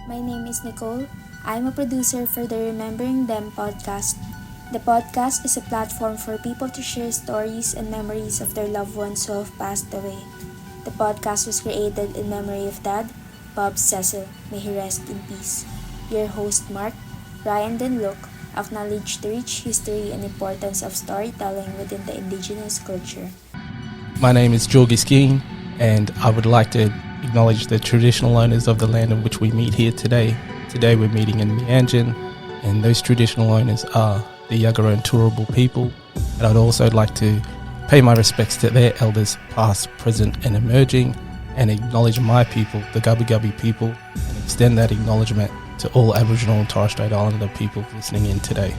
My name is Nicole. I'm a producer for the Remembering Them podcast. The podcast is a platform for people to share stories and memories of their loved ones who have passed away. The podcast was created in memory of Dad, Bob Cecil. May he rest in peace. Your host, Mark, Ryan, and Luke acknowledge the rich history and importance of storytelling within the indigenous culture. My name is Jorgi Skiing, and I would like to acknowledge the traditional owners of the land in which we meet here today. Today we're meeting in Mianjin, and those traditional owners are the Yagara and Turrbal people. And I'd also like to pay my respects to their elders, past, present, and emerging, and acknowledge my people, the Gubbi Gubbi people, and extend that acknowledgement to all Aboriginal and Torres Strait Islander people listening in today.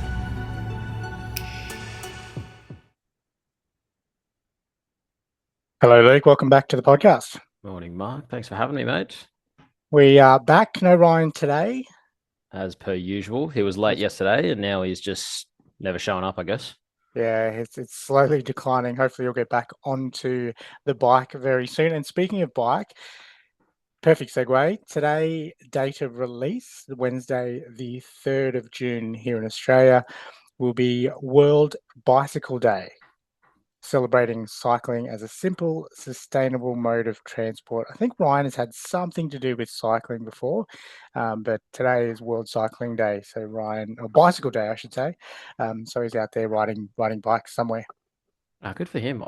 Hello, Luke. Welcome back to the podcast. Morning, Mark. Thanks for having me, mate. We are back. No Ryan today. As per usual, he was late yesterday, and now he's just never showing up, I guess. Yeah, it's slowly declining. Hopefully, you'll get back onto the bike very soon. And speaking of bike, perfect segue. Today, date of release, Wednesday, the 3rd of June here in Australia, will be World Bicycle Day, celebrating cycling as a simple, sustainable mode of transport. I think Ryan has had something to do with cycling before, but today is World Cycling Day. So Ryan, or Bicycle Day, I should say. So he's out there riding bikes somewhere. Good for him.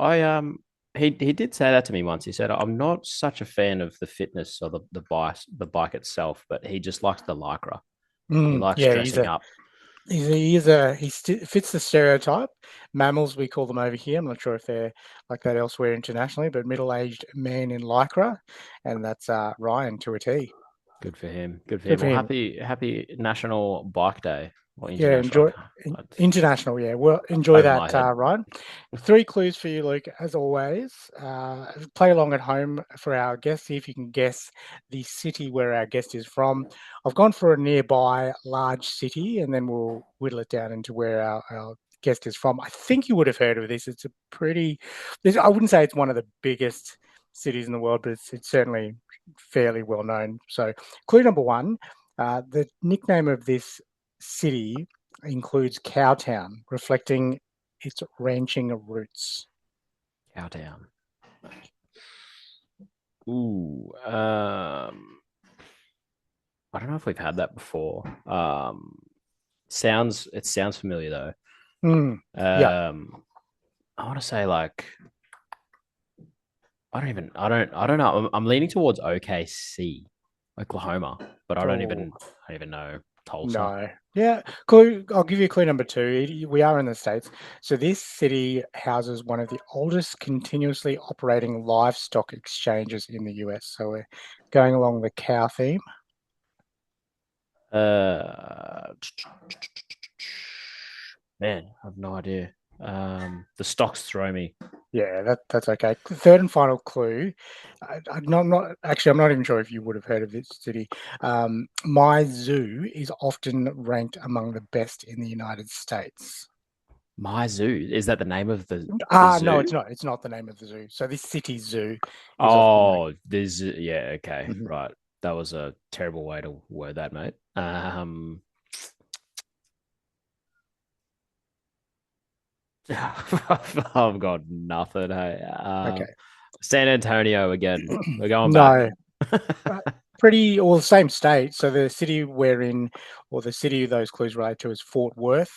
He did say that to me once. He said, "I'm not such a fan of the fitness or the bike itself, but he just likes the lycra. He likes dressing up." He fits the stereotype. Mammals, we call them over here. I'm not sure if they're like that elsewhere internationally, but middle-aged man in lycra, and that's Ryan to a T. Good for him. Good for him. Well, happy National Bike Day. Or Enjoy international. Yeah, well, enjoy that, Ryan. 3 clues for you, Luke. As always, play along at home for our guest. See if you can guess the city where our guest is from. I've gone for a nearby large city, and then we'll whittle it down into where our guest is from. I think you would have heard of this. It's a pretty. I wouldn't say it's one of the biggest cities in the world, but it's certainly fairly well known. So, clue number 1: the nickname of this city includes Cowtown, reflecting its ranching roots. Cowtown. Ooh, I don't know if we've had that before. It sounds familiar though. Yeah. I want to say like I don't know. I'm leaning towards OKC, Oklahoma, but I don't even know Tulsa. No. Yeah. Clue. I'll give you clue number 2. We are in the States. So this city houses one of the oldest continuously operating livestock exchanges in the US. So we're going along the cow theme. Man, I have no idea. The stocks throw me. Yeah, that's okay. Third and final clue. I'm not even sure if you would have heard of this city. My zoo is often ranked among the best in the United States. My zoo, is that the name of the zoo? No, it's not. It's not the name of the zoo. So this city's zoo. There's okay, right. That was a terrible way to word that, mate. I've got nothing. Hey, okay. San Antonio again. We're going back. The same state. So the city we're in, or the city those clues relate to, is Fort Worth.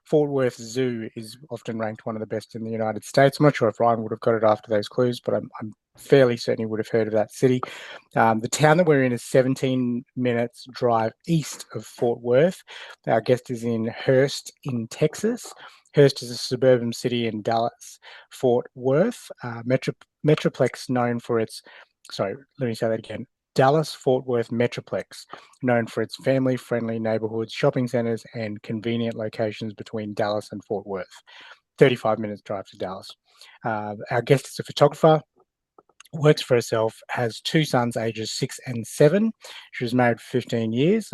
Fort Worth Zoo is often ranked one of the best in the United States. I'm not sure if Ryan would have got it after those clues, but I'm fairly certain he would have heard of that city. The town that we're in is 17 minutes drive east of Fort Worth. Our guest is in Hurst in Texas. Hurst is a suburban city in Dallas. Fort Worth, Metroplex known for its, sorry, let me say that again. Dallas-Fort Worth Metroplex, known for its family-friendly neighborhoods, shopping centers, and convenient locations between Dallas and Fort Worth. 35 minutes drive to Dallas. Our guest is a photographer. works for herself, has two sons, ages 6 and 7. She was married for 15 years,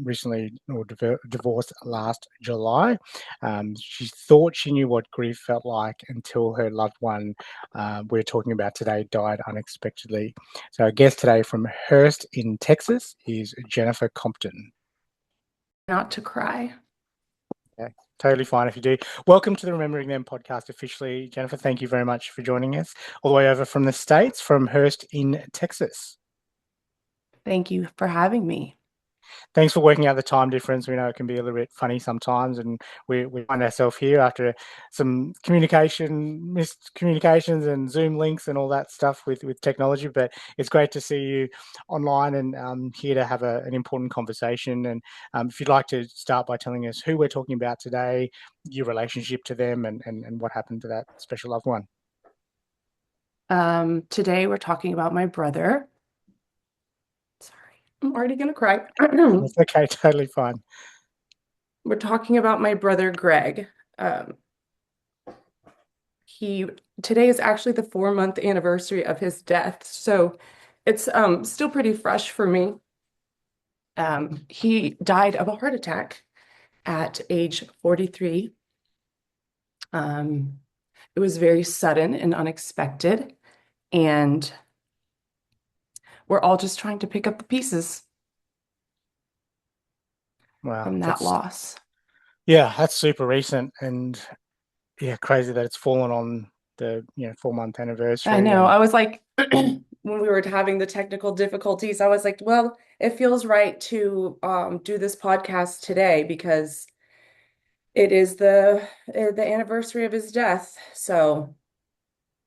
recently or divorced last July. She thought she knew what grief felt like until her loved one we're talking about today died unexpectedly. So our guest today from Hurst in Texas is Jennifer Compton. Not to cry. Okay, totally fine if you do. Welcome to the Remembering Them podcast officially. Jennifer, thank you very much for joining us all the way over from the States, from Hurst in Texas. Thank you for having me. Thanks for working out the time difference. We know it can be a little bit funny sometimes, and we find ourselves here after some miscommunications and Zoom links and all that stuff with technology. But it's great to see you online and here to have an important conversation. And if you'd like to start by telling us who we're talking about today, your relationship to them, and what happened to that special loved one. Today we're talking about my brother. Sorry, I'm already gonna cry. That's okay, totally fine. We're talking about my brother Greg. Today is actually the 4-month anniversary of his death, so it's still pretty fresh for me. He died of a heart attack at age 43. It was very sudden and unexpected, and we're all just trying to pick up the pieces from that loss. Yeah, that's super recent, and yeah, crazy that it's fallen on the 4-month anniversary. I know. I was like, when we were having the technical difficulties, I was like, well, it feels right to do this podcast today because it is the anniversary of his death. So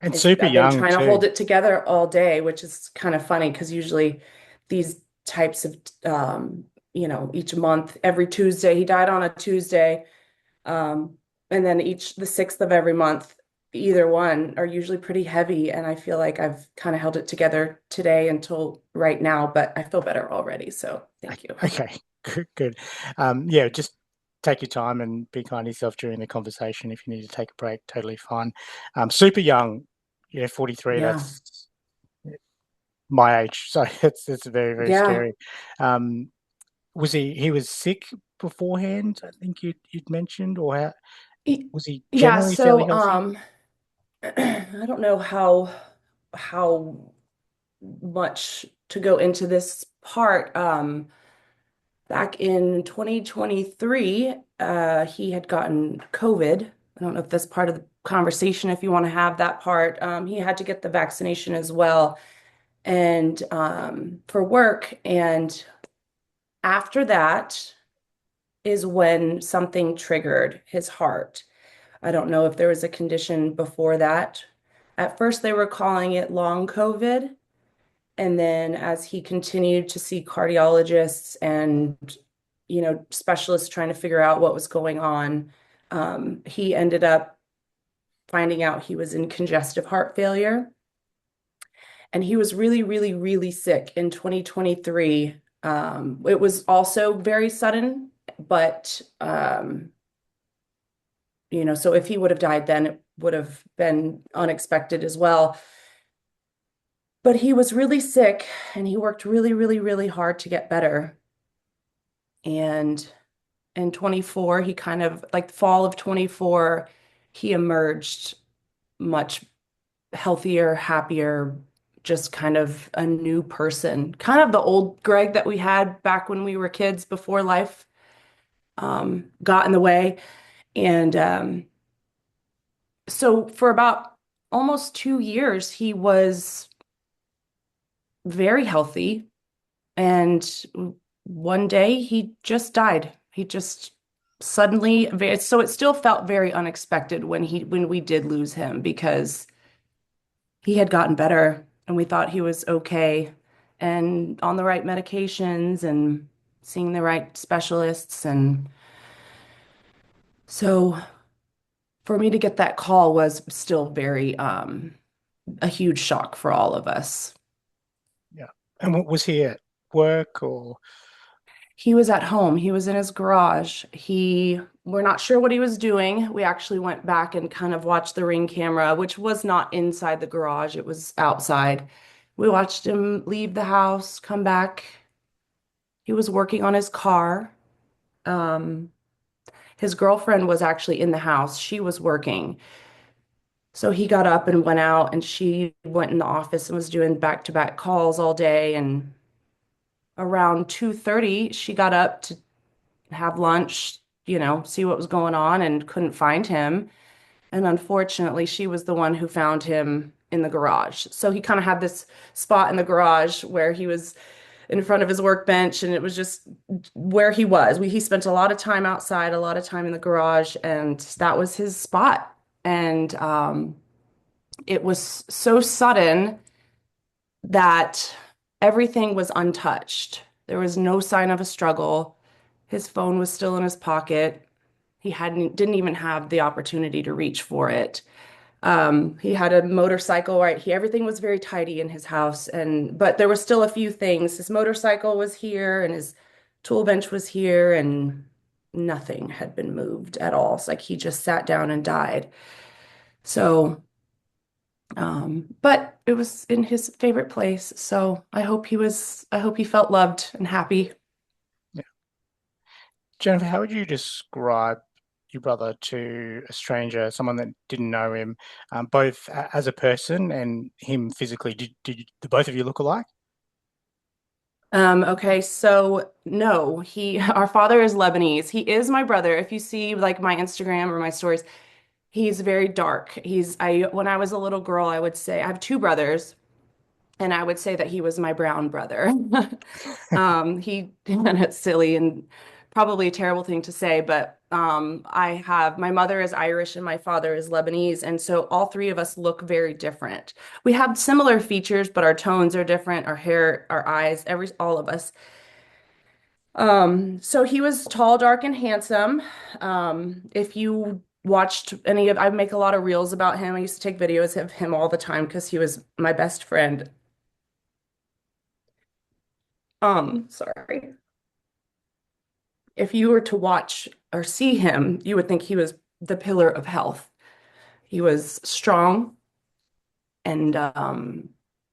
and super I've young been trying too. to hold it together all day, which is kind of funny because usually these types of each month, every Tuesday, he died on a Tuesday. And then the 6th of every month, either one are usually pretty heavy. And I feel like I've kind of held it together today until right now, but I feel better already. So thank you. Okay, good. Yeah, just take your time and be kind to yourself during the conversation. If you need to take a break, totally fine. Super young, 43. Yeah. That's my age, so it's very, very scary. Was he was sick beforehand? I think you'd mentioned, or how was he generally fairly healthy? I don't know how much to go into this part. Back in 2023, he had gotten COVID. I don't know if that's part of the conversation, if you want to have that part. He had to get the vaccination as well, and for work. And after that is when something triggered his heart. I don't know if there was a condition before that. At first, they were calling it long COVID. And then as he continued to see cardiologists and, specialists trying to figure out what was going on, he ended up finding out he was in congestive heart failure. And he was really, really, really sick in 2023. It was also very sudden, but, so if he would have died then, it would have been unexpected as well. But he was really sick and he worked really, really, really hard to get better. And in 24, he kind of like the fall of 24, he emerged much healthier, happier, just kind of a new person, kind of the old Greg that we had back when we were kids before life got in the way. And so for about almost 2 years, he was very healthy. And one day he just died. He just suddenly, so it still felt very unexpected when we did lose him because he had gotten better and we thought he was okay and on the right medications and seeing the right specialists. And so for me to get that call was still very a huge shock for all of us. Yeah. And was he at work or? He was at home. He was in his garage. We're not sure what he was doing. We actually went back and kind of watched the ring camera, which was not inside the garage, it was outside. We watched him leave the house, come back. He was working on his car. Um, his girlfriend was actually in the house. She was working. So he got up and went out, and she went in the office and was doing back-to-back calls all day. And around 2:30, she got up to have lunch, see what was going on and couldn't find him. And unfortunately, she was the one who found him in the garage. So he kind of had this spot in the garage where he was in front of his workbench, and it was just where he was. He spent a lot of time outside, a lot of time in the garage, and that was his spot. And it was so sudden that everything was untouched. There was no sign of a struggle. His phone was still in his pocket. He didn't even have the opportunity to reach for it. He had a motorcycle right here. Everything was very tidy in his house, but there were still a few things. His motorcycle was here, and his tool bench was here, and nothing had been moved at all. It's like he just sat down and died. So, but it was in his favorite place. So I hope he felt loved and happy. Yeah. Jennifer, how would you describe your brother to a stranger, someone that didn't know him, both as a person and him physically? Did the both of you look alike? Okay, so no, our father is Lebanese. He is my brother. If you see like my Instagram or my stories, he's very dark. When I was a little girl, I would say I have two brothers, and I would say that he was my brown brother. And it's silly and probably a terrible thing to say, but my mother is Irish and my father is Lebanese, and so all three of us look very different. We have similar features, but our tones are different, our hair, our eyes, all of us. So he was tall, dark, and handsome. If you watched I make a lot of reels about him. I used to take videos of him all the time because he was my best friend. Sorry. If you were to watch or see him, you would think he was the pillar of health. He was strong and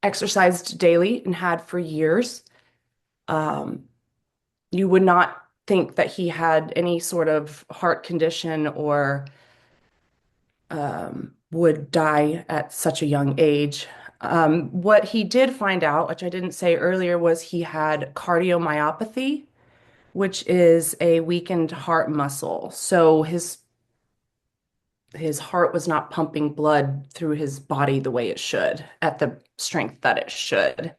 exercised daily and had for years. Um, you would not think that he had any sort of heart condition or would die at such a young age. What he did find out, which I didn't say earlier, was he had cardiomyopathy, which is a weakened heart muscle. So his heart was not pumping blood through his body the way it should, at the strength that it should.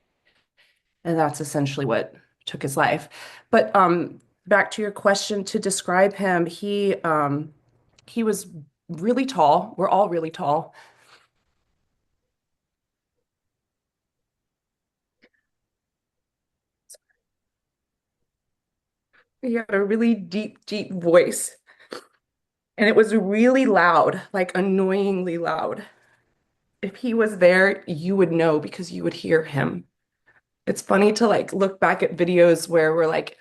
And that's essentially what took his life. But back to your question, to describe him, he was really tall. We're all really tall. He had a really deep, deep voice. And it was really loud, like annoyingly loud. If he was there, you would know because you would hear him. It's funny to like look back at videos where we're like,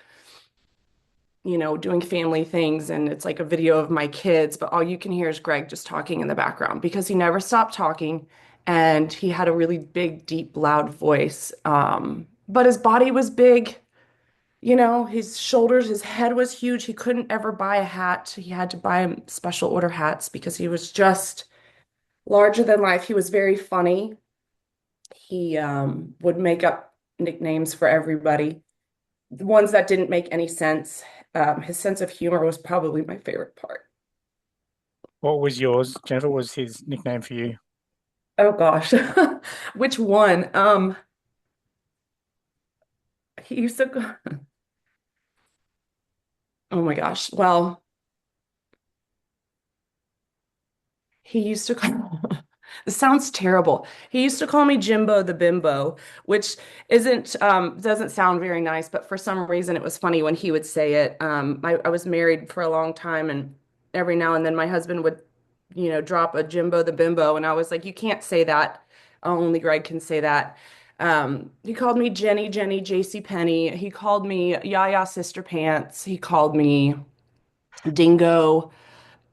doing family things and it's like a video of my kids, but all you can hear is Greg just talking in the background because he never stopped talking and he had a really big, deep, loud voice. But his body was big, his shoulders, his head was huge. He couldn't ever buy a hat. He had to buy him special order hats because he was just larger than life. He was very funny. He would make up nicknames for everybody, the ones that didn't make any sense. His sense of humor was probably my favorite part. What was yours, Jennifer? What was his nickname for you? Oh gosh, which one? He used to go, oh my gosh. Well, he used to call, this sounds terrible. He used to call me Jimbo the Bimbo, which doesn't sound very nice, but for some reason it was funny when he would say it. I was married for a long time, and every now and then my husband would, drop a Jimbo the Bimbo, and I was like, you can't say that. Only Greg can say that. He called me Jenny, JC Penny. He called me Yaya Sister Pants. He called me Dingo,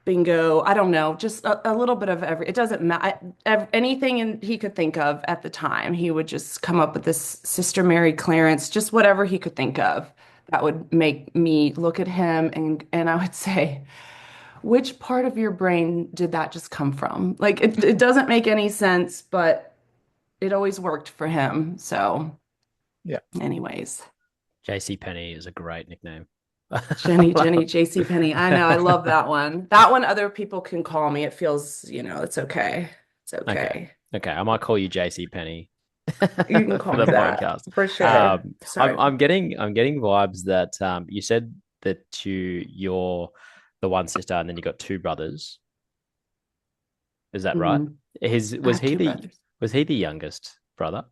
Bingo. I don't know, just a little bit of every. It doesn't matter. Anything he could think of at the time, he would just come up with this Sister Mary Clarence, just whatever he could think of that would make me look at him and I would say, which part of your brain did that just come from? Like it doesn't make any sense, but it always worked for him. So, Yeah. anyways, JC Penny is a great nickname. Jenny, JC Penny. I know, I love that one. That one other people can call me. It feels, it's okay. It's Okay. okay. Okay. I might call you JC Penny You can for call the me that podcast. for sure. Sorry. I'm getting vibes that you said that you're the one sister and then you got two brothers. Is that right? Mhm. His I have two brothers. was he the youngest brother?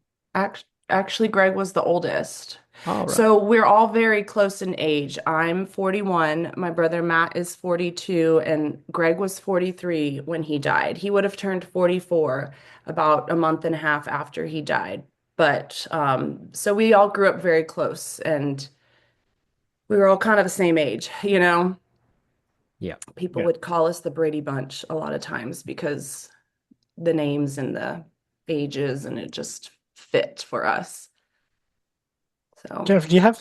Actually, Greg was the oldest. Oh, right. So we're all very close in age. I'm 41. My brother Matt is 42, and Greg was 43 when he died. He would have turned 44 about a month and a half after he died. But so we all grew up very close, and we were all kind of the same age, Yeah. People Yeah. would call us the Brady Bunch a lot of times because the names and the ages, and it just fit for us. So. Jennifer, do you have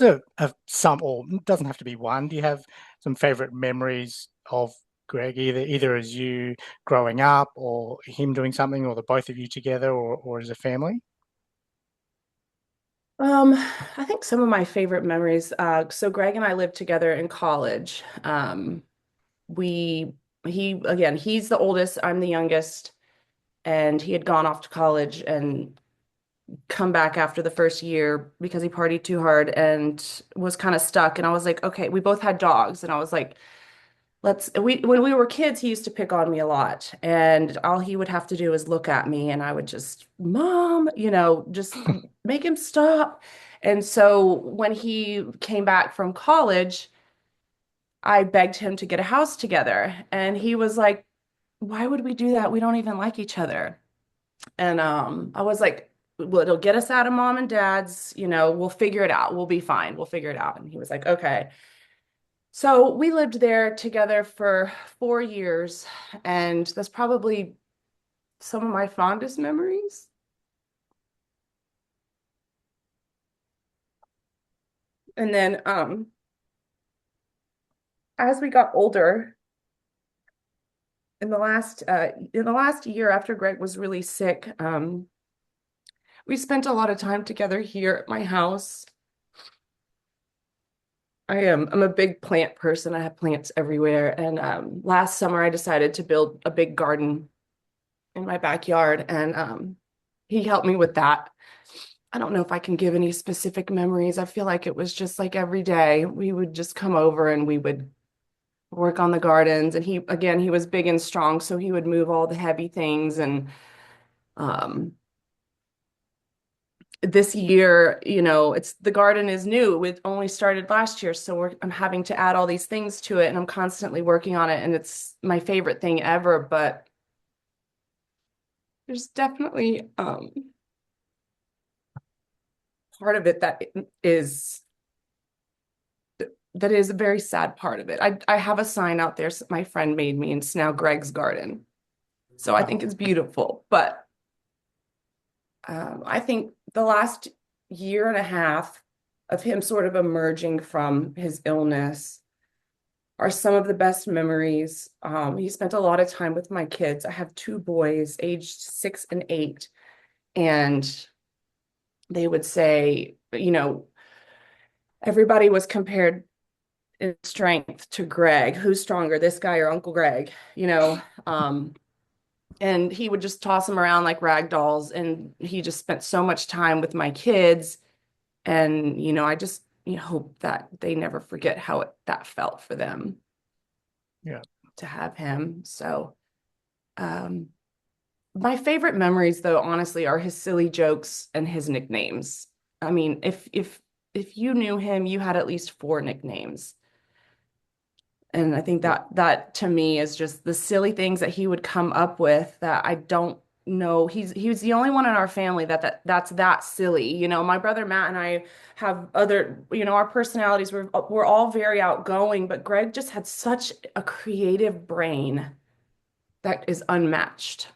some, or it doesn't have to be one? Do you have some favorite memories of Greg, either as you growing up, or him doing something, or the both of you together, or as a family? I think some of my favorite memories, so Greg and I lived together in college. We he's the oldest, I'm the youngest, and he had gone off to college and come back after the first year because he partied too hard and was kind of stuck. And I was like, okay, we both had dogs, and I was like, when we were kids, he used to pick on me a lot, and all he would have to do is look at me, and I would just, Mom, just make him stop. And so when he came back from college, I begged him to get a house together, and he was like, why would we do that? We don't even like each other. And I was like, well, it'll get us out of mom and dad's, we'll figure it out. We'll be fine. We'll figure it out. And he was like, okay. So we lived there together for 4 years, and that's probably some of my fondest memories. And then as we got older, in the last year after Greg was really sick, we spent a lot of time together here at my house. I'm a big plant person. I have plants everywhere. And last summer I decided to build a big garden in my backyard, and he helped me with that. I don't know if I can give any specific memories. I feel like it was just like every day we would just come over and we would work on the gardens. And he was big and strong, so he would move all the heavy things. And um, this year, it's the garden is new. It only started last year, so I'm having to add all these things to it, and I'm constantly working on it, and it's my favorite thing ever. But there's definitely part of it that is a very sad part of it. I have a sign out there my friend made me, and it's now Greg's Garden. So I think it's beautiful. But I think the last year and a half of him sort of emerging from his illness are some of the best memories. He spent a lot of time with my kids. I have two boys, aged 6 and 8, and they would say, everybody was compared in strength to Greg. Who's stronger, this guy or Uncle Greg? And he would just toss them around like rag dolls. And he just spent so much time with my kids. And, I just hope that they never forget how that felt for them. Yeah. To have him. So, my favorite memories, though, honestly, are his silly jokes and his nicknames. I mean, if you knew him, you had at least 4 nicknames. And I think that to me is just the silly things that he would come up with that I don't know he was the only one in our family that's that silly. My brother Matt and I have other, our personalities we're all very outgoing, but Greg just had such a creative brain that is unmatched.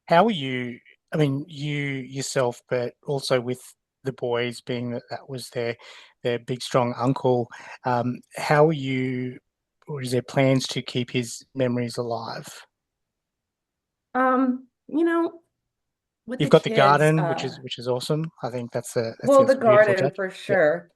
How are you? I mean, you yourself, but also with the boys, being that that was their big strong uncle. How are you, or is there plans to keep his memories alive? You know, with the You've got the kids, garden, which is awesome. I think well, the a beautiful garden touch. for Yeah, sure.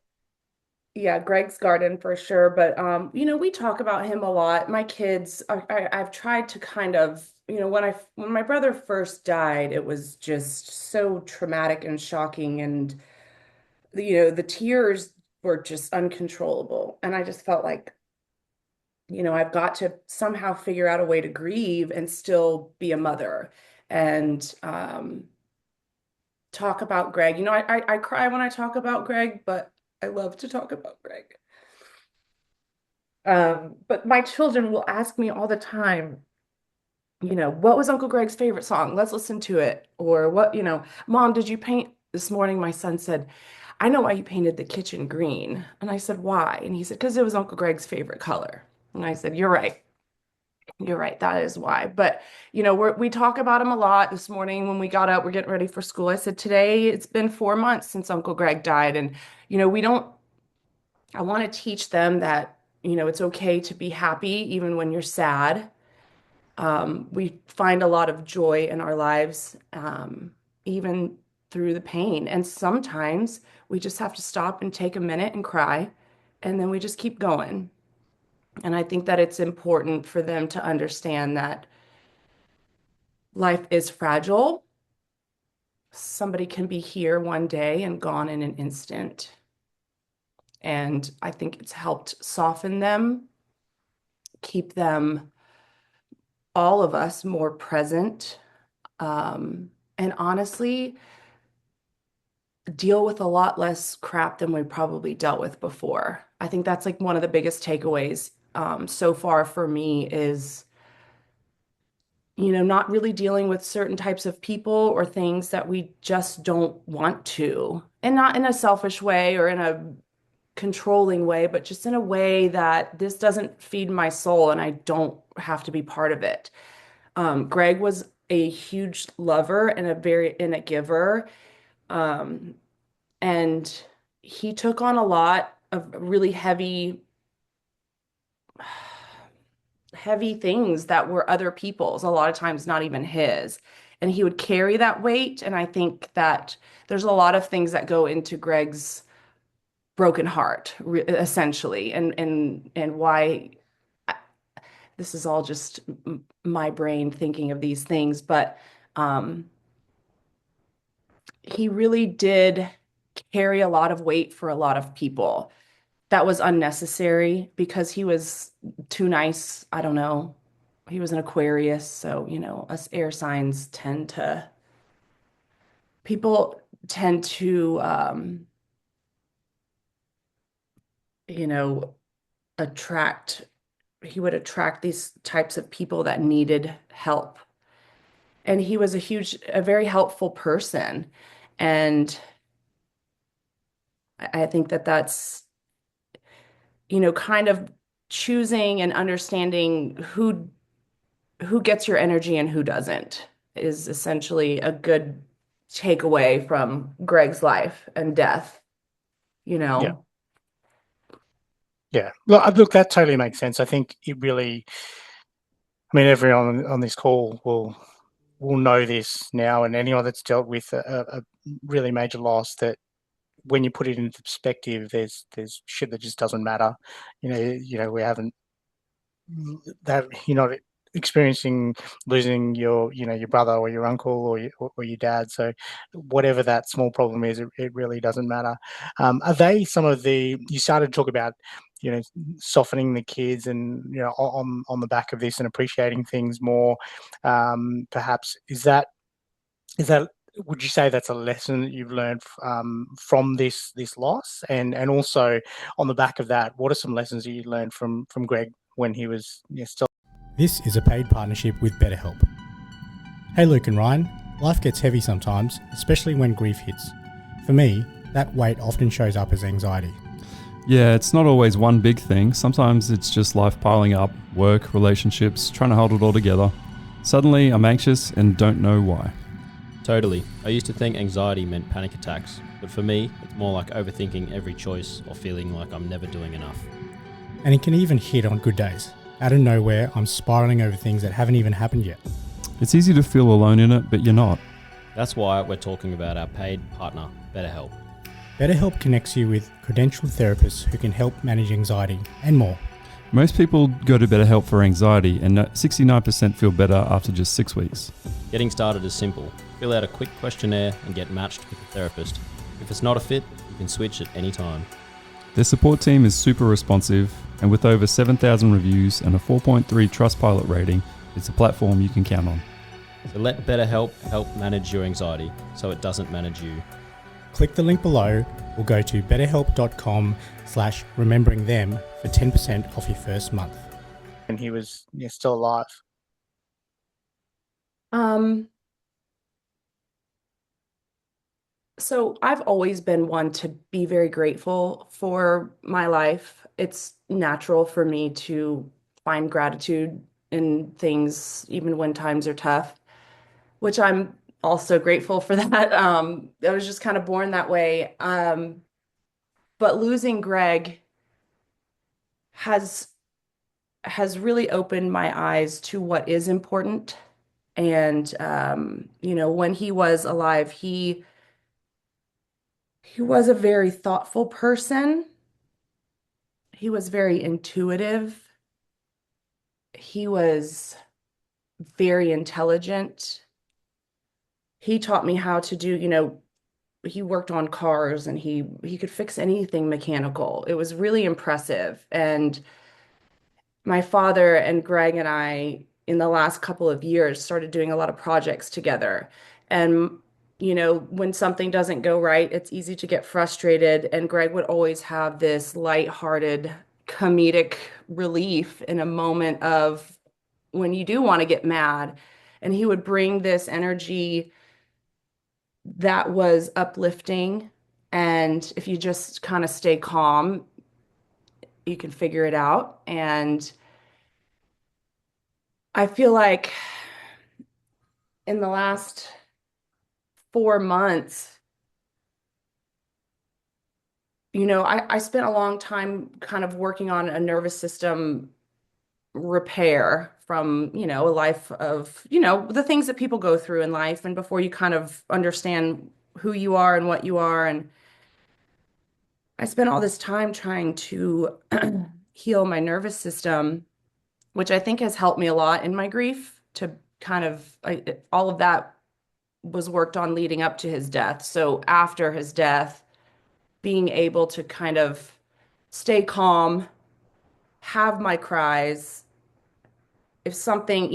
Yeah, Greg's garden for sure. But we talk about him a lot. My kids, I've tried to kind of, when my brother first died, it was just so traumatic and shocking, and the tears were just uncontrollable. And I just felt like, I've got to somehow figure out a way to grieve and still be a mother and talk about Greg. I cry when I talk about Greg, but I love to talk about Greg. But my children will ask me all the time, what was Uncle Greg's favorite song? Let's listen to it. Or Mom, did you paint this morning? My son said, I know why you painted the kitchen green. And I said, why? And he said, because it was Uncle Greg's favorite color. And I said, you're right. You're right. That is why. But, we talk about him a lot. This morning when we got up, we're getting ready for school. I said, today it's been 4 months since Uncle Greg died. And, we don't, I want to teach them that, it's okay to be happy even when you're sad. We find a lot of joy in our lives, even through the pain. And sometimes we just have to stop and take a minute and cry, and then we just keep going. And I think that it's important for them to understand that life is fragile. Somebody can be here one day and gone in an instant. And I think it's helped soften them, keep them, all of us, more present. And honestly, deal with a lot less crap than we probably dealt with before. I think that's like one of the biggest takeaways so far for me is, not really dealing with certain types of people or things that we just don't want to. And not in a selfish way or in a controlling way, but just in a way that this doesn't feed my soul and I don't have to be part of it. Greg was a huge lover and a giver. Um, and he took on a lot of really heavy things that were other people's, a lot of times not even his. And he would carry that weight. And I think that there's a lot of things that go into Greg's broken heart, essentially, and why this is all just my brain thinking of these things, but um, he really did carry a lot of weight for a lot of people. That was unnecessary because he was too nice. I don't know. He was an Aquarius, so us air signs people tend to you know, attract he would attract these types of people that needed help. And he was a very helpful person. And I think that that's, kind of choosing and understanding who gets your energy and who doesn't is essentially a good takeaway from Greg's life and death, you yeah, know. yeah. Look, that totally makes sense. I think it really. I mean, everyone on this call will know this now, and anyone that's dealt with a really major loss, that when you put it into perspective, there's shit that just doesn't matter. We haven't that you're not experiencing losing your brother or your uncle or your dad. So whatever that small problem is, it really doesn't matter. Are they some of the you started to talk about softening the kids and on the back of this and appreciating things more? Perhaps is that would you say that's a lesson that you've learned from this loss? And also on the back of that, what are some lessons that you learned from Greg when he was still? This is a paid partnership with BetterHelp. Hey Luke and Ryan, life gets heavy sometimes, especially when grief hits. For me, that weight often shows up as anxiety. Yeah, it's not always one big thing. Sometimes it's just life piling up, work, relationships, trying to hold it all together. Suddenly, I'm anxious and don't know why. Totally. I used to think anxiety meant panic attacks, but for me, it's more like overthinking every choice or feeling like I'm never doing enough. And it can even hit on good days. Out of nowhere, I'm spiraling over things that haven't even happened yet. It's easy to feel alone in it, but you're not. That's why we're talking about our paid partner, BetterHelp. BetterHelp connects you with credentialed therapists who can help manage anxiety and more. Most people go to BetterHelp for anxiety, and 69% feel better after just 6 weeks. Getting started is simple. Fill out a quick questionnaire and get matched with a therapist. If it's not a fit, you can switch at any time. Their support team is super responsive, and with over 7,000 reviews and a 4.3 Trustpilot rating, it's a platform you can count on. So let BetterHelp help manage your anxiety so it doesn't manage you. Click the link below or go to betterhelp.com/rememberingthem for 10% off your first month. And he was still alive. So I've always been one to be very grateful for my life. It's natural for me to find gratitude in things, even when times are tough, which I'm also grateful for that. I was just kind of born that way. But losing Greg has really opened my eyes to what is important. And when he was alive, he was a very thoughtful person. He was very intuitive. He was very intelligent. He taught me how to do, he worked on cars and he could fix anything mechanical. It was really impressive. And my father and Greg and I, in the last couple of years, started doing a lot of projects together. And, when something doesn't go right, it's easy to get frustrated. And Greg would always have this lighthearted, comedic relief in a moment of when you do want to get mad. And he would bring this energy that was uplifting. And if you just kind of stay calm, you can figure it out. And I feel like in the last 4 months, I spent a long time kind of working on a nervous system repair from, a life of, the things that people go through in life. And before you kind of understand who you are and what you are. And I spent all this time trying to heal my nervous system, which I think has helped me a lot in my grief to kind of, all of that was worked on leading up to his death. So after his death, being able to kind of stay calm, have my cries. If something,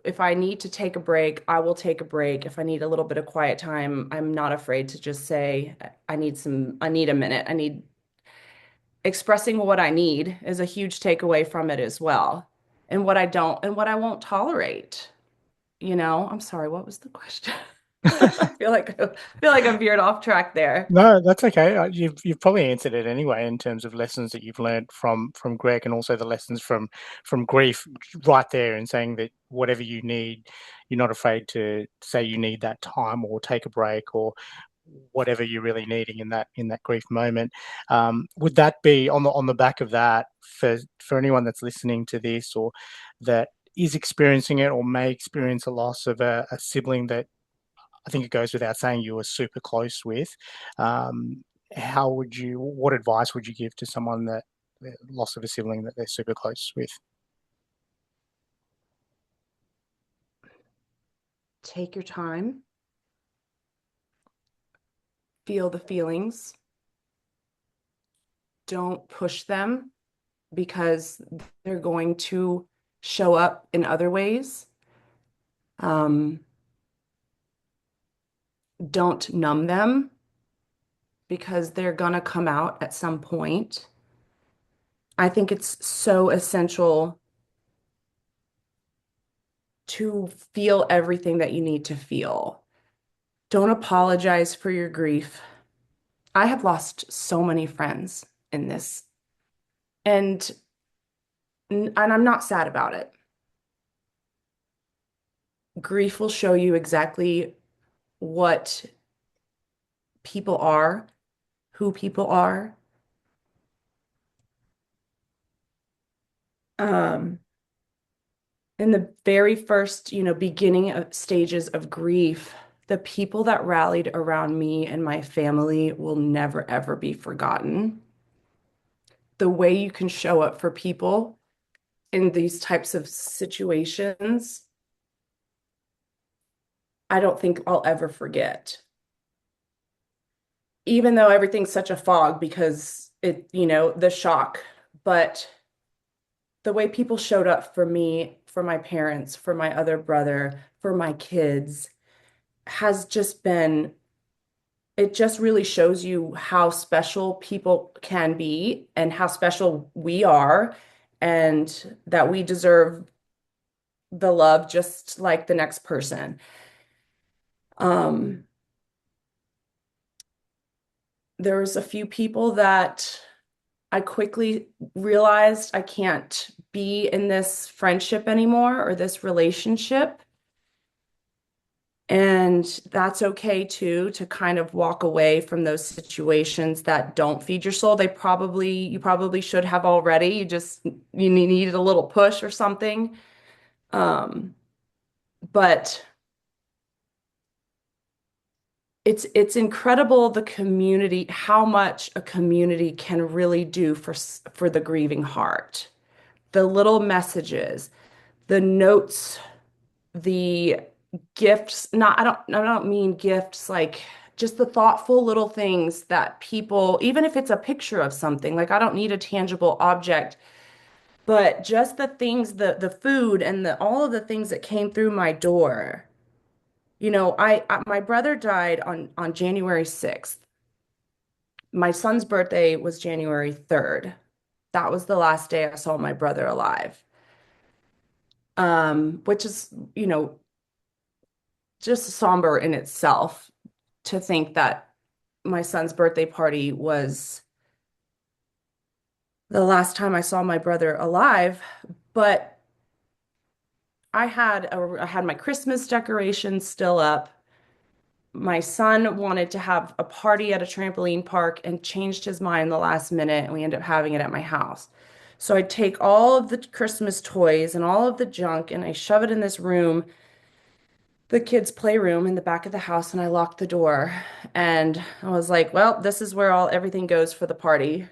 if I need to take a break, I will take a break. If I need a little bit of quiet time, I'm not afraid to just say, I need a minute. Expressing what I need is a huge takeaway from it as well. And what I don't, and what I won't tolerate. I'm sorry, what was the question? I feel like I'm veered off track there. No, that's okay. You've probably answered it anyway in terms of lessons that you've learned from Greg, and also the lessons from grief, right there, and saying that whatever you need, you're not afraid to say you need that time or take a break or whatever you're really needing in that grief moment. Would that be on the back of that for anyone that's listening to this or that is experiencing it or may experience a loss of a sibling that I think it goes without saying you were super close with? What advice would you give to someone that loss of a sibling that they're super close with? Take your time. Feel the feelings. Don't push them because they're going to show up in other ways. Don't numb them because they're gonna come out at some point. I think it's so essential to feel everything that you need to feel. Don't apologize for your grief. I have lost so many friends in this, and I'm not sad about it. Grief will show you exactly what people are, who people are. Um, in the very first, beginning of stages of grief, the people that rallied around me and my family will never, ever be forgotten. The way you can show up for people in these types of situations, I don't think I'll ever forget. Even though everything's such a fog because the shock, but the way people showed up for me, for my parents, for my other brother, for my kids has just been, it just really shows you how special people can be and how special we are, and that we deserve the love just like the next person. Um, there's a few people that I quickly realized I can't be in this friendship anymore or this relationship. And that's okay too, to kind of walk away from those situations that don't feed your soul. You probably should have already. You needed a little push or something. Um, but it's incredible the community, how much a community can really do for the grieving heart. The little messages, the notes, the gifts, I don't mean gifts like just the thoughtful little things that people, even if it's a picture of something, like I don't need a tangible object, but just the things, the food and the all of the things that came through my door. My brother died on January 6th. My son's birthday was January 3rd. That was the last day I saw my brother alive. Which is, just somber in itself to think that my son's birthday party was the last time I saw my brother alive. But I had my Christmas decorations still up. My son wanted to have a party at a trampoline park and changed his mind the last minute, and we ended up having it at my house. So I take all of the Christmas toys and all of the junk and I shove it in this room, the kids' playroom in the back of the house, and I locked the door. And I was like, well, this is where everything goes for the party.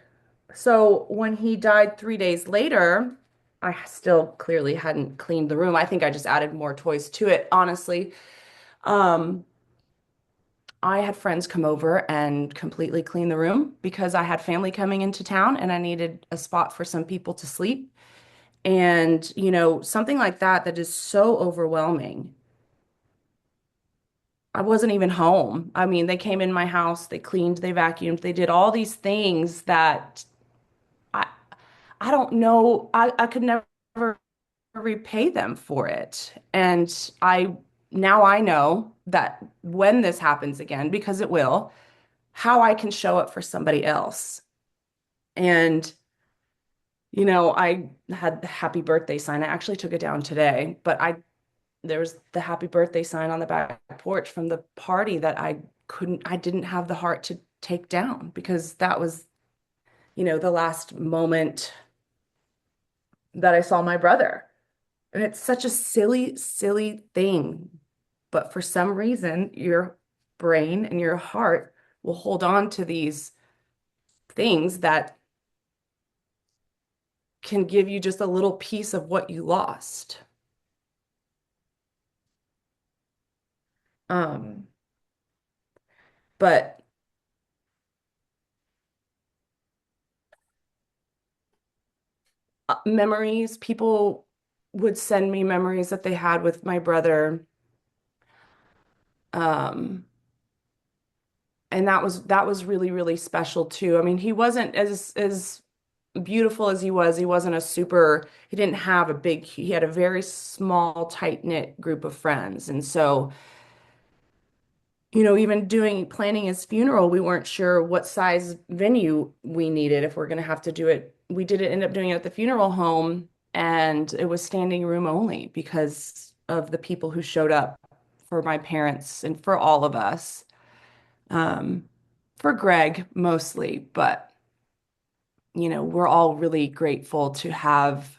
So when he died 3 days later, I still clearly hadn't cleaned the room. I think I just added more toys to it, honestly. Um, I had friends come over and completely clean the room because I had family coming into town and I needed a spot for some people to sleep. And, something like that is so overwhelming. I wasn't even home. I mean, they came in my house, they cleaned, they vacuumed, they did all these things that I I don't know. I could never repay them for it. And now I know that when this happens again, because it will, how I can show up for somebody else. And, I had the happy birthday sign. I actually took it down today, but there was the happy birthday sign on the back porch from the party that I didn't have the heart to take down because that was, the last moment that I saw my brother. And it's such a silly, silly thing. But for some reason, your brain and your heart will hold on to these things that can give you just a little piece of what you lost. Um, but memories, people would send me memories that they had with my brother. Um, and that was really, really special too. I mean, he wasn't as beautiful as he wasn't he didn't have he had a very small, tight-knit group of friends. And so, even planning his funeral, we weren't sure what size venue we needed if we're going to have to do it. We did end up doing it at the funeral home, and it was standing room only because of the people who showed up for my parents and for all of us. Um, for Greg mostly, but we're all really grateful to have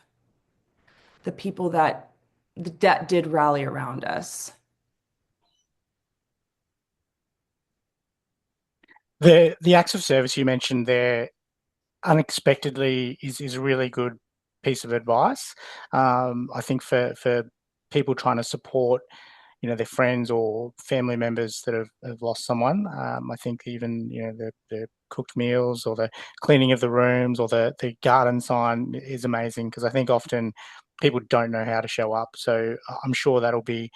the people that did rally around us. The acts of service you mentioned there unexpectedly is a really good piece of advice. I think for people trying to support, their friends or family members that have lost someone. I think even, the cooked meals or the cleaning of the rooms or the garden sign is amazing, because I think often people don't know how to show up. So I'm sure that'll be,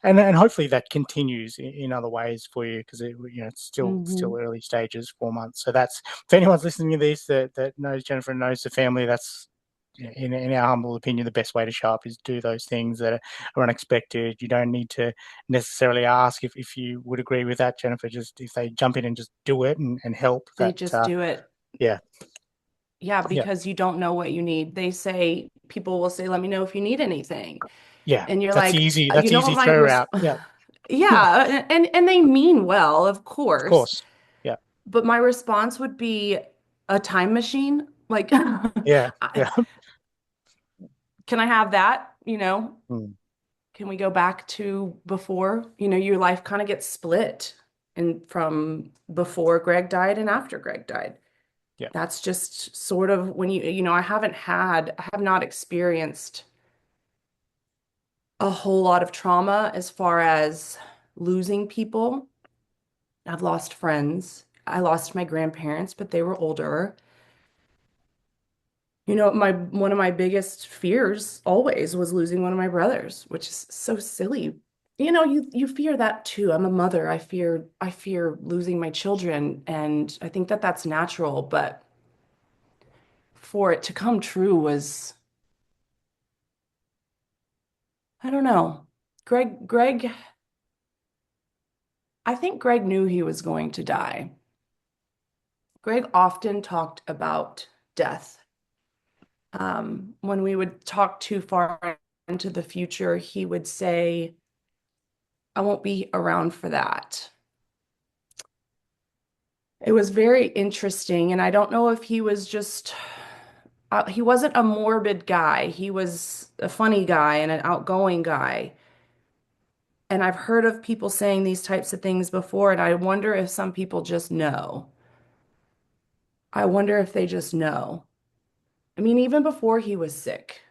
and hopefully that continues in other ways for you, because it's still early stages, 4 months. So that's, if anyone's listening to this that knows Jennifer and knows the family, that's, in our humble opinion, the best way to show up is do those things that are unexpected. You don't need to necessarily ask if you would agree with that, Jennifer. Just if they jump in and just do it and help, They just do it. yeah. Yeah, Yeah. because you don't know what you need. People will say, let me know if you need anything. Yeah. And you're That's like, easy. you That's know what easy my throw out. Yeah. Yeah. yeah, and they mean well, of Of course. course. Yeah. But my response would be a time machine. Like, Yeah. Yeah. can I have that? Mm. Can we go back to before? Your life kind of gets split and from before Greg died and after Greg died. Yeah. That's just sort of when I have not experienced a whole lot of trauma as far as losing people. I've lost friends. I lost my grandparents, but they were older. One of my biggest fears always was losing one of my brothers, which is so silly. You fear that too. I'm a mother. I fear losing my children, and I think that that's natural, but for it to come true was, I don't know. Greg, I think Greg knew he was going to die. Greg often talked about death. When we would talk too far into the future, he would say, I won't be around for that. It was very interesting, and I don't know if he wasn't a morbid guy. He was a funny guy and an outgoing guy. And I've heard of people saying these types of things before, and I wonder if some people just know. I wonder if they just know. I mean, even before he was sick,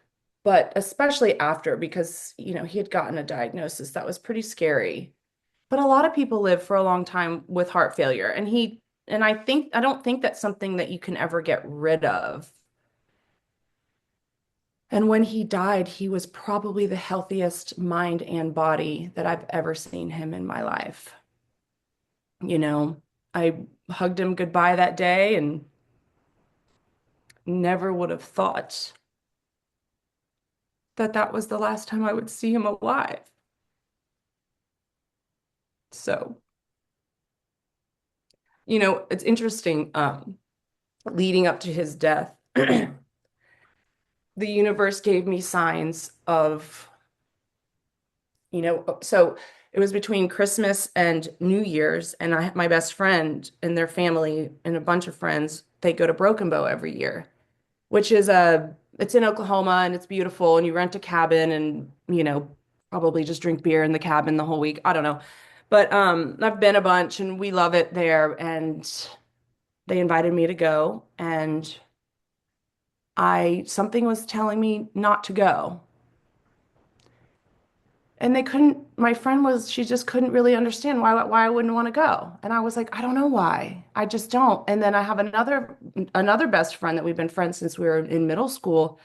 but especially after, because, he had gotten a diagnosis that was pretty scary. But a lot of people live for a long time with heart failure, and I don't think that's something that you can ever get rid of. And when he died, he was probably the healthiest mind and body that I've ever seen him in my life. I hugged him goodbye that day and never would have thought that that was the last time I would see him alive. So, it's interesting, leading up to his death, the universe gave me signs of, so it was between Christmas and New Year's, and my best friend and their family and a bunch of friends, they go to Broken Bow every year, which is it's in Oklahoma and it's beautiful, and you rent a cabin and, probably just drink beer in the cabin the whole week. I don't know. But I've been a bunch and we love it there, and they invited me to go, and something was telling me not to go. And my friend she just couldn't really understand why I wouldn't want to go. And I was like, I don't know why. I just don't. And then I have another best friend that we've been friends since we were in middle school.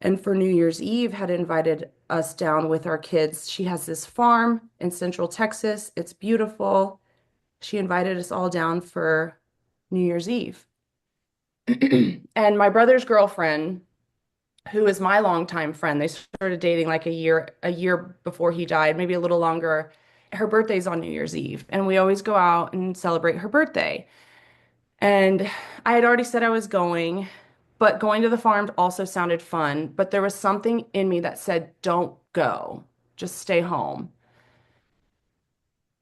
And for New Year's Eve had invited us down with our kids. She has this farm in Central Texas. It's beautiful. She invited us all down for New Year's Eve. And my brother's girlfriend, who is my longtime friend, they started dating like a year before he died, maybe a little longer. Her birthday's on New Year's Eve, and we always go out and celebrate her birthday. And I had already said I was going, but going to the farm also sounded fun. But there was something in me that said, don't go, just stay home.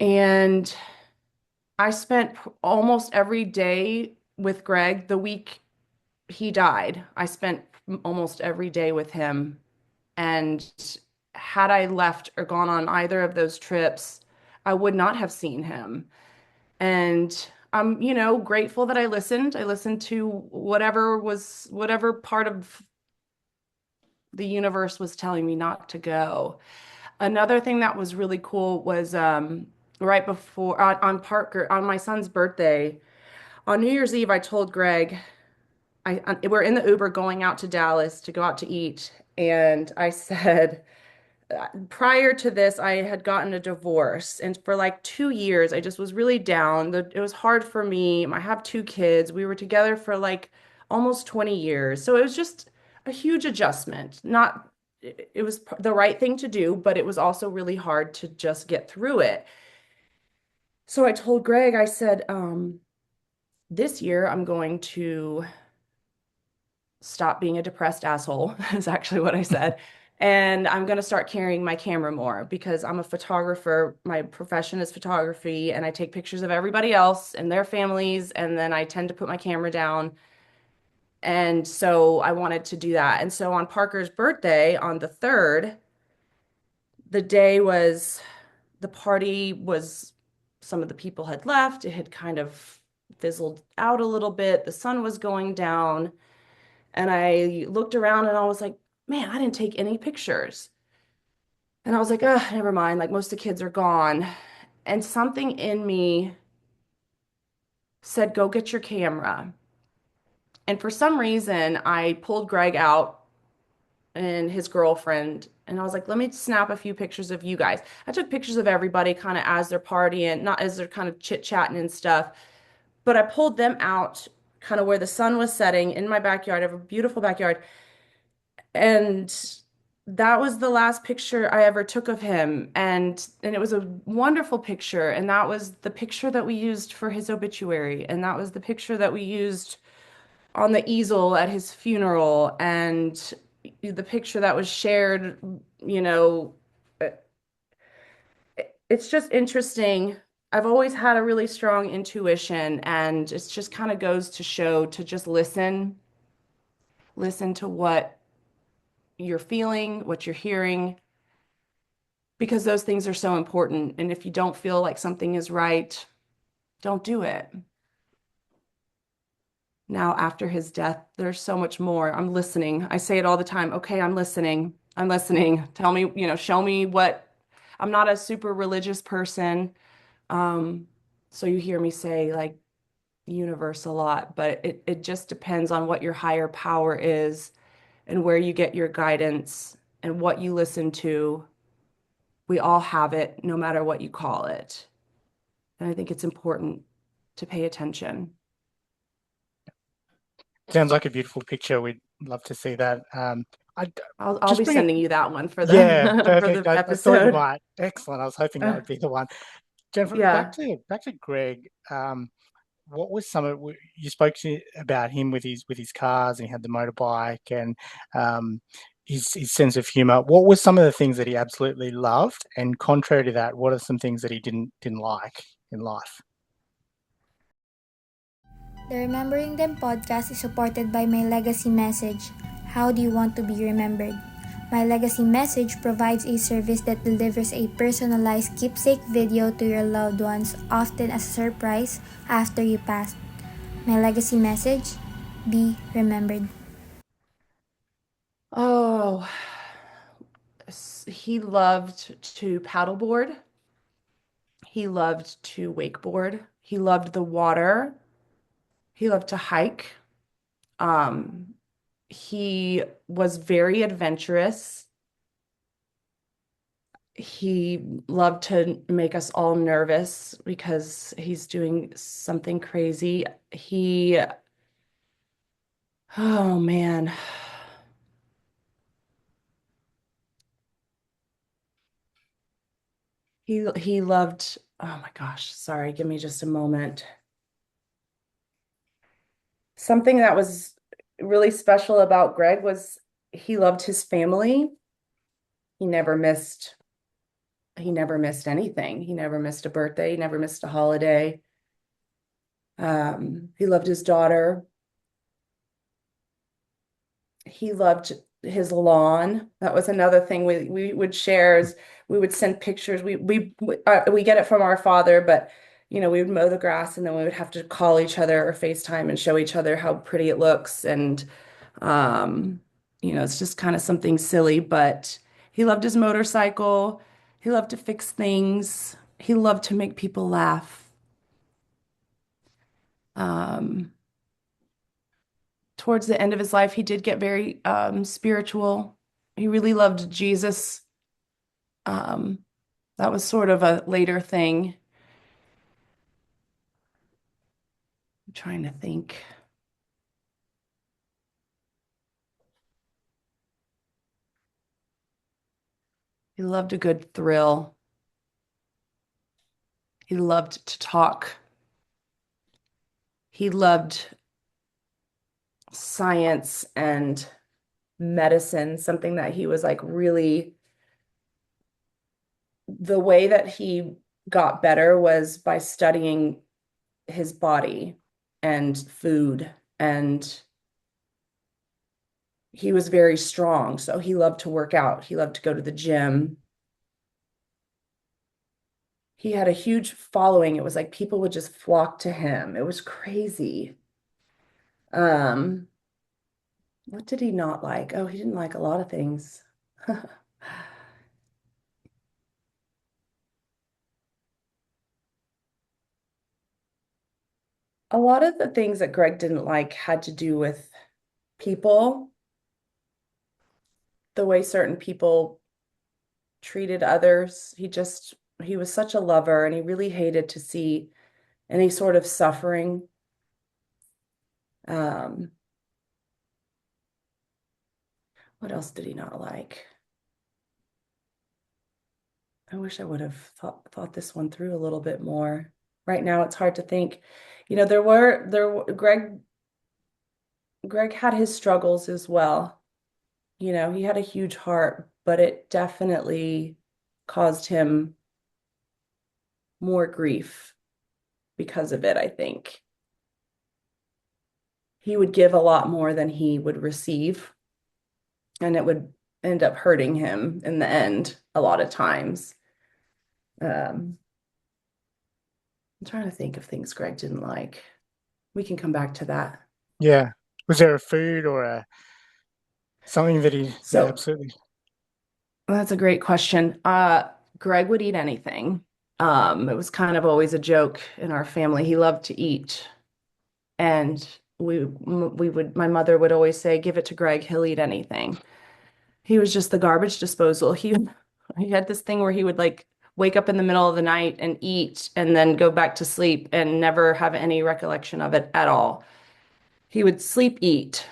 And I spent almost every day with Greg the week he died. I spent almost every day with him. And had I left or gone on either of those trips, I would not have seen him. And I'm, grateful that I listened. I listened to whatever part of the universe was telling me not to go. Another thing that was really cool was right before on Parker on my son's birthday on New Year's Eve, I told Greg we're in the Uber going out to Dallas to go out to eat, and I said prior to this, I had gotten a divorce, and for like 2 years, I just was really down. It was hard for me. I have two kids. We were together for like almost 20 years, so it was just a huge adjustment. Not, it was the right thing to do, but it was also really hard to just get through it. So I told Greg, I said, this year I'm going to stop being a depressed asshole, is actually what I said. And I'm going to start carrying my camera more because I'm a photographer. My profession is photography, and I take pictures of everybody else and their families, and then I tend to put my camera down. And so I wanted to do that. And so on Parker's birthday, on the 3rd, the day was, the party was, some of the people had left. It had kind of fizzled out a little bit. The sun was going down. And I looked around and I was like, man, I didn't take any pictures. And I was like, oh, never mind. Like most of the kids are gone. And something in me said, go get your camera. And for some reason, I pulled Greg out and his girlfriend. And I was like, let me snap a few pictures of you guys. I took pictures of everybody kind of as they're partying, not as they're kind of chit-chatting and stuff. But I pulled them out kind of where the sun was setting in my backyard. I have a beautiful backyard. And that was the last picture I ever took of him. And it was a wonderful picture. And that was the picture that we used for his obituary. And that was the picture that we used on the easel at his funeral. And the picture that was shared, you know, it's just interesting. I've always had a really strong intuition, and it just kind of goes to show to just listen to what you're feeling, what you're hearing, because those things are so important. And if you don't feel like something is right, don't do it. Now, after his death, there's so much more. I'm listening. I say it all the time. Okay, I'm listening. I'm listening. Tell me, show me what. I'm not a super religious person. So you hear me say like universe a lot, but it just depends on what your higher power is and where you get your guidance and what you listen to. We all have it, no matter what you call it. And I think it's important to pay attention. Sounds like a beautiful picture. We'd love to see that. I'll Just be bring it. sending you that one for Yeah, the for perfect. the I thought you episode. might. Excellent. I was hoping that would be the one. Jennifer, back Yeah. to Greg. What was some of you spoke about him with his cars, and he had the motorbike and his sense of humor. What were some of the things that he absolutely loved? And contrary to that, what are some things that he didn't like in life? The Remembering Them podcast is supported by my legacy message. How do you want to be remembered? My legacy message provides a service that delivers a personalized keepsake video to your loved ones, often as a surprise after you pass. My legacy message: be remembered. Oh, he loved to paddleboard. He loved to wakeboard. He loved the water. He loved to hike. Um, he was very adventurous. He loved to make us all nervous because he's doing something crazy. He Oh man. He loved, oh my gosh, sorry, give me just a moment. Something that was really special about Greg was he loved his family. He never missed he never missed anything. He never missed a birthday, he never missed a holiday. He loved his daughter. He loved his lawn. That was another thing we would share is we would send pictures. We get it from our father, but we would mow the grass and then we would have to call each other or FaceTime and show each other how pretty it looks. And um, it's just kind of something silly, but he loved his motorcycle. He loved to fix things. He loved to make people laugh. Um, Towards the end of his life, he did get very spiritual. He really loved Jesus. Um, that was sort of a later thing. I'm trying to think. He loved a good thrill. He loved to talk. He loved science and medicine, something that he was like really, the way that he got better was by studying his body and food. And he was very strong. So he loved to work out. He loved to go to the gym. He had a huge following. It was like people would just flock to him. It was crazy. Um, what did he not like? Oh, he didn't like a lot of things. A lot of the things that Greg didn't like had to do with people, the way certain people treated others. He was such a lover and he really hated to see any sort of suffering. Um, what else did he not like? I wish I would have thought this one through a little bit more. Right now, it's hard to think. Greg had his struggles as well. He had a huge heart, but it definitely caused him more grief because of it, I think. He would give a lot more than he would receive, and it would end up hurting him in the end a lot of times. I'm trying to think of things Greg didn't like. We can come back to that. Yeah. Was there a food or something that he So absolutely? that's a great question. Greg would eat anything. It was kind of always a joke in our family. He loved to eat. And my mother would always say, give it to Greg, he'll eat anything. He was just the garbage disposal. He had this thing where he would like wake up in the middle of the night and eat and then go back to sleep and never have any recollection of it at all. He would sleep, eat,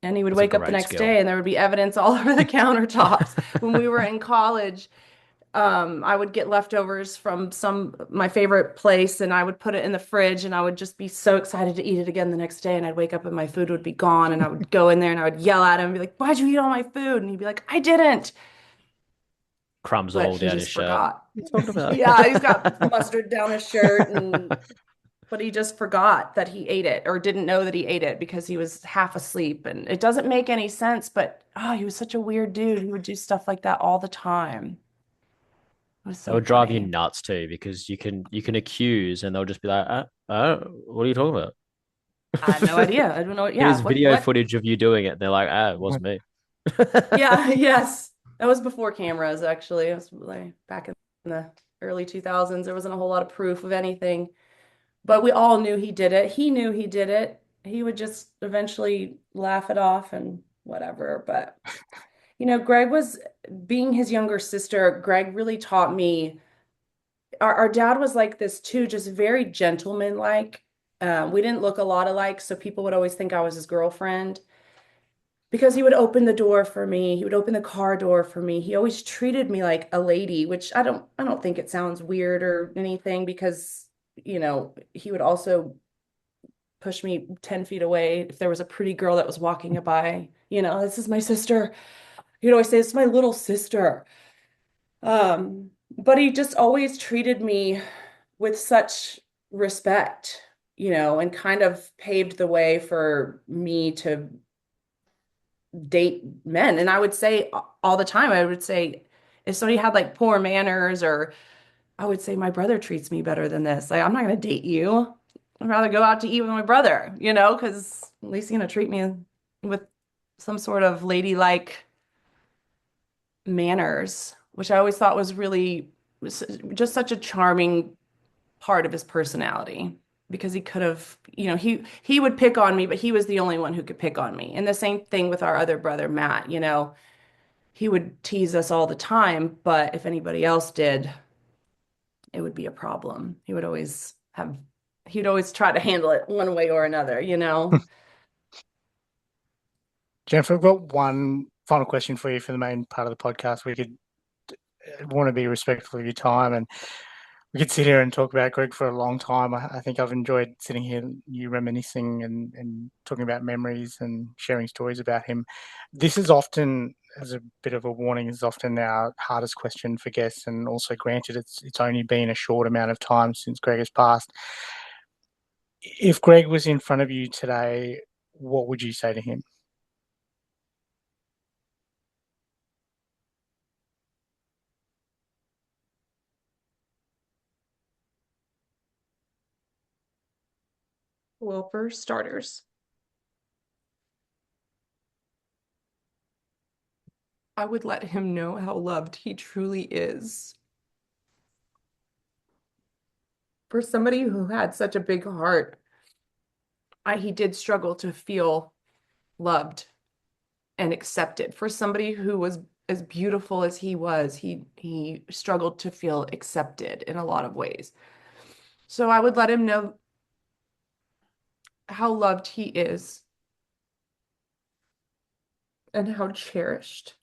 and he would That's a wake up the great next skill. day and there would be evidence all over the countertops. When we were in college, I would get leftovers from my favorite place and I would put it in the fridge and I would just be so excited to eat it again the next day. And I'd wake up and my food would be gone and I would go in there and I would yell at him and be like, why'd you eat all my food? And he'd be like, I didn't. Crumbs But all he down his just shirt. forgot. What are you talking about? Yeah, he's got mustard down his shirt but he just forgot that he ate it or didn't know that he ate it because he was half asleep. And it doesn't make any sense, but he was such a weird dude. He would do stuff like that all the time. It was That so would drive you funny. nuts too, because you can accuse and they'll just be like, what are you talking about? I had no idea. I don't know. Yeah. Here's video What? footage of you doing it. And they're like, it wasn't me. Yeah. Yes. That was before cameras, actually. It was like back in the early 2000s. There wasn't a whole lot of proof of anything, but we all knew he did it. He knew he did it. He would just eventually laugh it off and whatever. But, Greg was being his younger sister. Greg really taught me. Our dad was like this too, just very gentleman-like. We didn't look a lot alike, so people would always think I was his girlfriend because he would open the door for me. He would open the car door for me. He always treated me like a lady, which I don't think it sounds weird or anything because, he would also push me 10 feet away if there was a pretty girl that was walking by. This is my sister. He'd always say, "It's my little sister." But he just always treated me with such respect, and kind of paved the way for me to date men. And I would say all the time, I would say, if somebody had like poor manners, or I would say, my brother treats me better than this. Like, I'm not going to date you. I'd rather go out to eat with my brother, because at least he's going to treat me with some sort of ladylike manners, which I always thought was just such a charming part of his personality because he could have, he would pick on me, but he was the only one who could pick on me. And the same thing with our other brother, Matt, he would tease us all the time, but if anybody else did, it would be a problem. He'd always try to handle it one way or another. Jennifer, I've got one final question for you for the main part of the podcast. We could want to be respectful of your time, and we could sit here and talk about Greg for a long time. I think I've enjoyed sitting here, you reminiscing and talking about memories and sharing stories about him. This is often, as a bit of a warning, is often our hardest question for guests, and also granted it's only been a short amount of time since Greg has passed. If Greg was in front of you today, what would you say to him? Well, for starters, I would let him know how loved he truly is. For somebody who had such a big heart, he did struggle to feel loved and accepted. For somebody who was as beautiful as he was, he struggled to feel accepted in a lot of ways. So I would let him know how loved he is and how cherished.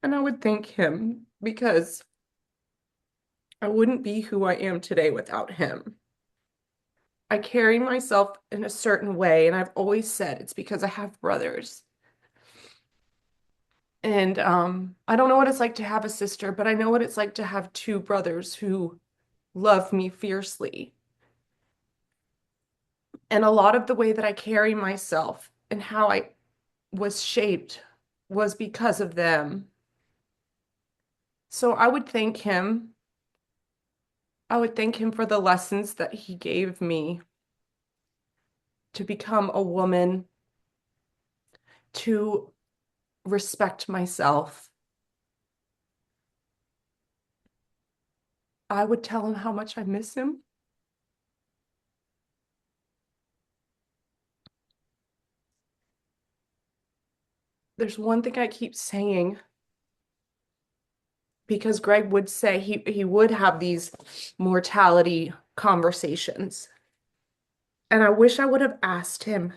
And I would thank him because I wouldn't be who I am today without him. I carry myself in a certain way, and I've always said it's because I have brothers. And I don't know what it's like to have a sister, but I know what it's like to have two brothers who love me fiercely. And a lot of the way that I carry myself and how I was shaped was because of them. So I would thank him. I would thank him for the lessons that he gave me to become a woman, to respect myself. I would tell him how much I miss him. There's one thing I keep saying because Greg would say he would have these mortality conversations. And I wish I would have asked him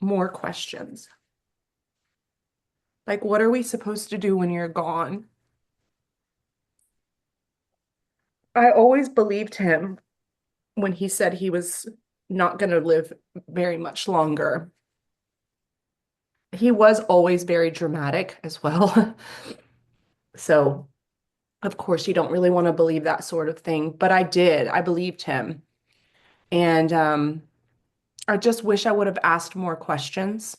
more questions. Like, what are we supposed to do when you're gone? I always believed him when he said he was not going to live very much longer. He was always very dramatic as well. So, of course, you don't really want to believe that sort of thing, but I did. I believed him. And I just wish I would have asked more questions.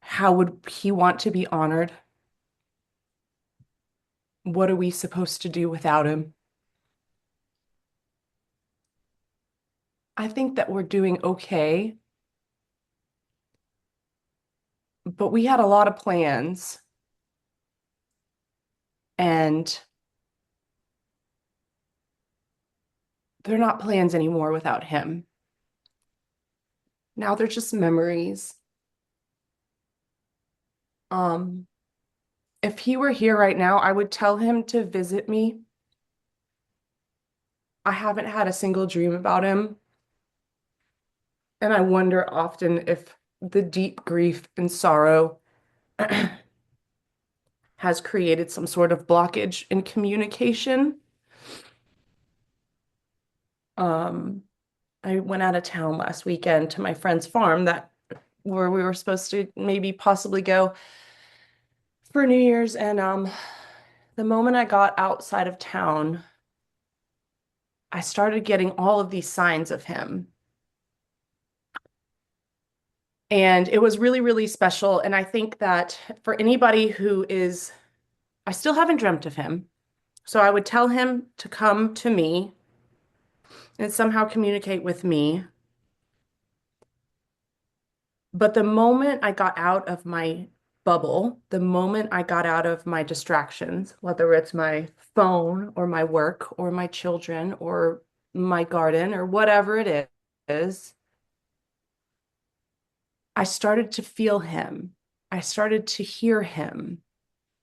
How would he want to be honored? What are we supposed to do without him? I think that we're doing okay, but we had a lot of plans, and they're not plans anymore without him. Now they're just memories. Um, if he were here right now, I would tell him to visit me I haven't had a single dream about him. And I wonder often if the deep grief and sorrow has created some sort of blockage in communication. Um, I went out of town last weekend to my friend's farm where we were supposed to maybe possibly go for New Year's. And the moment I got outside of town, I started getting all of these signs of him. And it was really, really special. And I think that for anybody I still haven't dreamt of him. So I would tell him to come to me and somehow communicate with me. But the moment I got out of my bubble, the moment I got out of my distractions, whether it's my phone or my work or my children or my garden or whatever it is, I started to feel him. I started to hear him.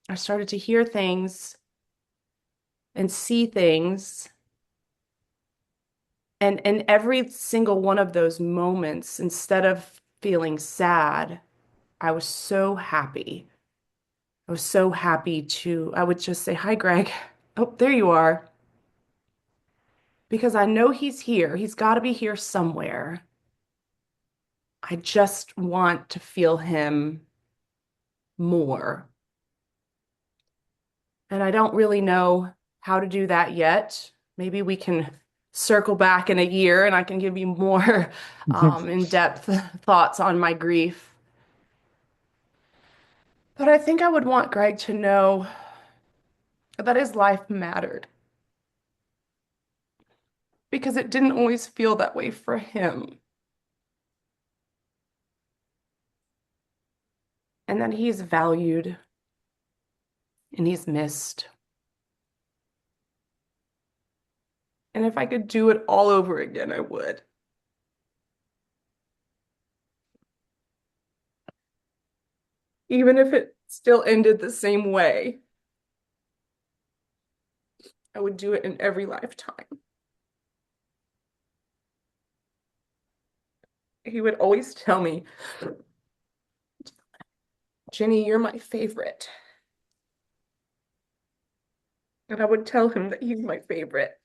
I started to hear things and see things. And in every single one of those moments, instead of feeling sad, I was so happy. I was so happy I would just say, "Hi, Greg." Oh, there you are. Because I know he's here. He's got to be here somewhere. I just want to feel him more. And I don't really know how to do that yet. Maybe we can circle back in a year and I can give you more in-depth thoughts on my grief. But I think I would want Greg to know that his life mattered because it didn't always feel that way for him. And that he's valued and he's missed. And if I could do it all over again, I would. Even if it still ended the same way, I would do it in every lifetime. He would always tell me, "Jenny, you're my favorite." And I would tell him that he's my favorite.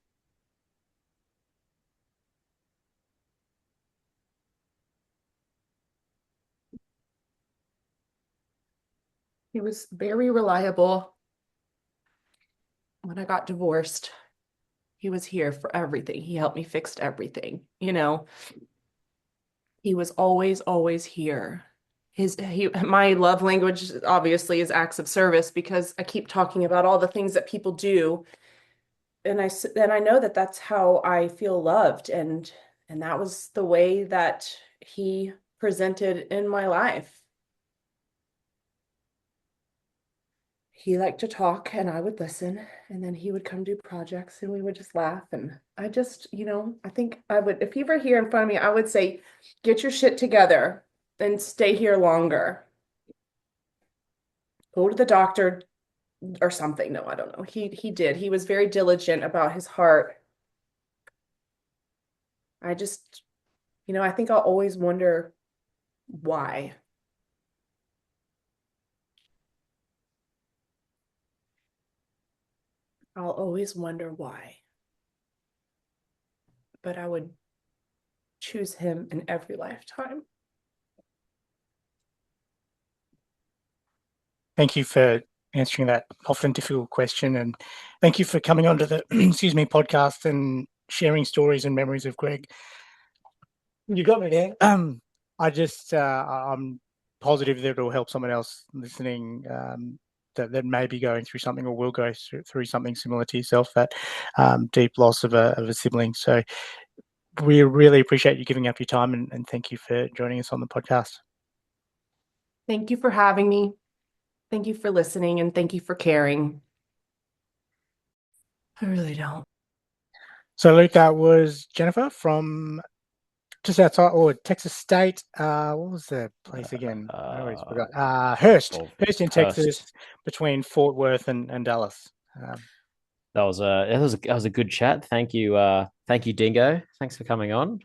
He was very reliable. When I got divorced, he was here for everything. He helped me fix everything. He was always, always here. My love language obviously is acts of service because I keep talking about all the things that people do. And I know that that's how I feel loved. And that was the way that he presented in my life. He liked to talk and I would listen, and then he would come do projects and we would just laugh. And I just, I think I would, if he were here in front of me, I would say, "Get your shit together and stay here longer. Go to the doctor or something." No, I don't know. He did. He was very diligent about his heart. I just, I think I'll always wonder why. I'll always wonder why. But I would choose him in every lifetime. Thank you for answering that often difficult question, and thank you for coming onto the excuse me podcast and sharing stories and memories of Greg. You got me there. I'm positive that it'll help someone else listening that may be going through something or will go through something similar to yourself, that deep loss of a sibling. So we really appreciate you giving up your time, and thank you for joining us on the podcast. Thank you for having me. Thank you for listening, and thank you for caring. I really don't. So, Luke, that was Jennifer from just outside Texas State. What was the place again? I always forgot. Hurst in Texas, between Fort Worth and Dallas. That was a good chat. Thank you, Dingo. Thanks for coming on.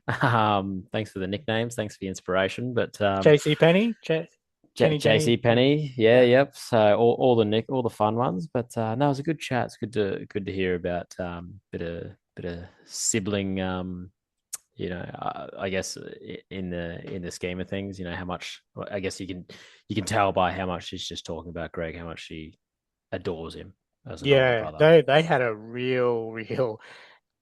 Thanks for the nicknames. Thanks for the inspiration. But JC Penny, Penny Jenny. JC Penny, yeah, Yeah. yep. So all the fun ones. But no, it was a good chat. It's good to hear about bit of sibling. I guess in the scheme of things, how much. I guess you can tell by how much she's just talking about Greg, how much she adores him as an older Yeah, brother. they had a real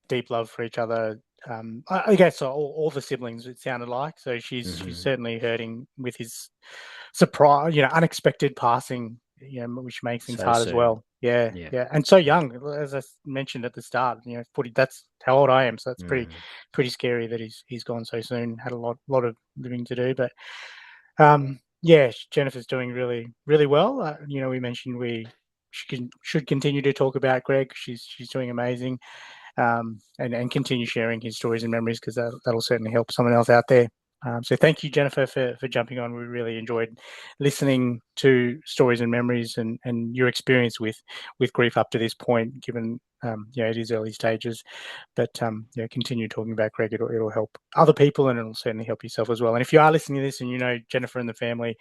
deep love for each other. I guess all the siblings, it sounded like. So she's Mhm. certainly hurting with his surprise, unexpected passing, which makes things So hard as soon. well. Yeah, Yeah. yeah, and so young, as I mentioned at the start. That's how old I am, so it's Mm. pretty scary that he's gone so soon. Had a lot of living to do, but yeah, Jennifer's doing really really well. We mentioned should continue to talk about Greg. She's doing amazing, and continue sharing his stories and memories, because that'll certainly help someone else out there. So thank you, Jennifer, for jumping on. We really enjoyed listening to stories and memories, and your experience with grief up to this point, given it is early stages. But continue talking about Greg. It'll help other people, and it'll certainly help yourself as well. And if you are listening to this and you know Jennifer and the family,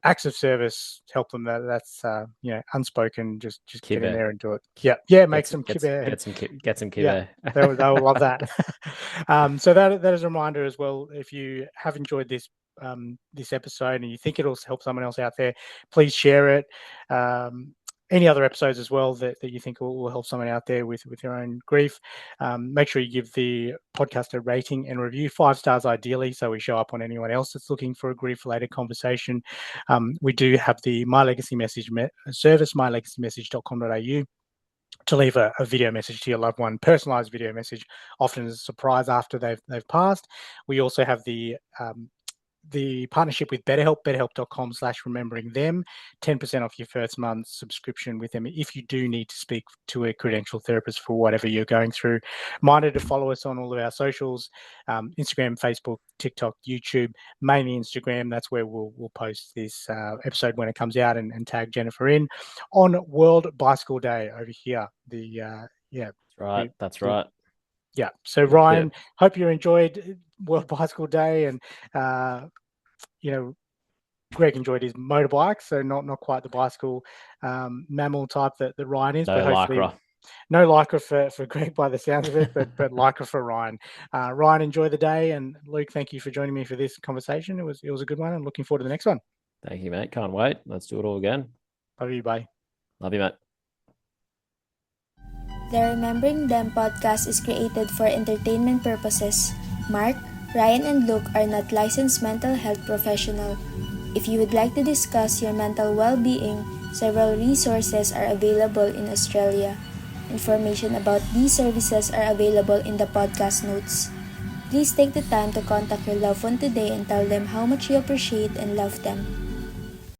acts of service, help them. That's unspoken. Just get in Kibe. there and do it. Yeah, make Get some get kibbeh. get some Yeah, Kibe. they'll love that. So that is a reminder as well. If you have enjoyed this episode and you think it'll help someone else out there, please share it. Any other episodes as well that you think will help someone out there with their own grief, make sure you give the podcast a rating and review, 5 stars ideally, so we show up on anyone else that's looking for a grief-related conversation. We do have the My Legacy Message service, mylegacymessage.com.au, to leave a video message to your loved one, personalized video message, often as a surprise after they've passed. We also have the partnership with BetterHelp, betterhelp.com/remembering them, 10% off your first month subscription with them if you do need to speak to a credentialed therapist for whatever you're going through. Reminder to follow us on all of our socials, Instagram, Facebook, TikTok, YouTube, mainly Instagram. That's where we'll post this episode when it comes out, and tag Jennifer in. On World Bicycle Day over here, That's right. yeah. So Yep, Ryan, yep. hope you enjoyed World Bicycle Day, and Greg enjoyed his motorbike, so not quite the bicycle mammal type that Ryan is, but No hopefully lycra. no lycra for Greg by the sounds of it, but lycra for Ryan. Ryan, enjoy the day, and Luke, thank you for joining me for this conversation. It was a good one, and looking forward to the next one. Thank you, mate. Can't wait. Let's do it all again. Love you, bye. Love you, mate. The Remembering Them podcast is created for entertainment purposes. Mark, Ryan, and Luke are not licensed mental health professionals. If you would like to discuss your mental well-being, several resources are available in Australia. Information about these services are available in the podcast notes. Please take the time to contact your loved one today and tell them how much you appreciate and love them.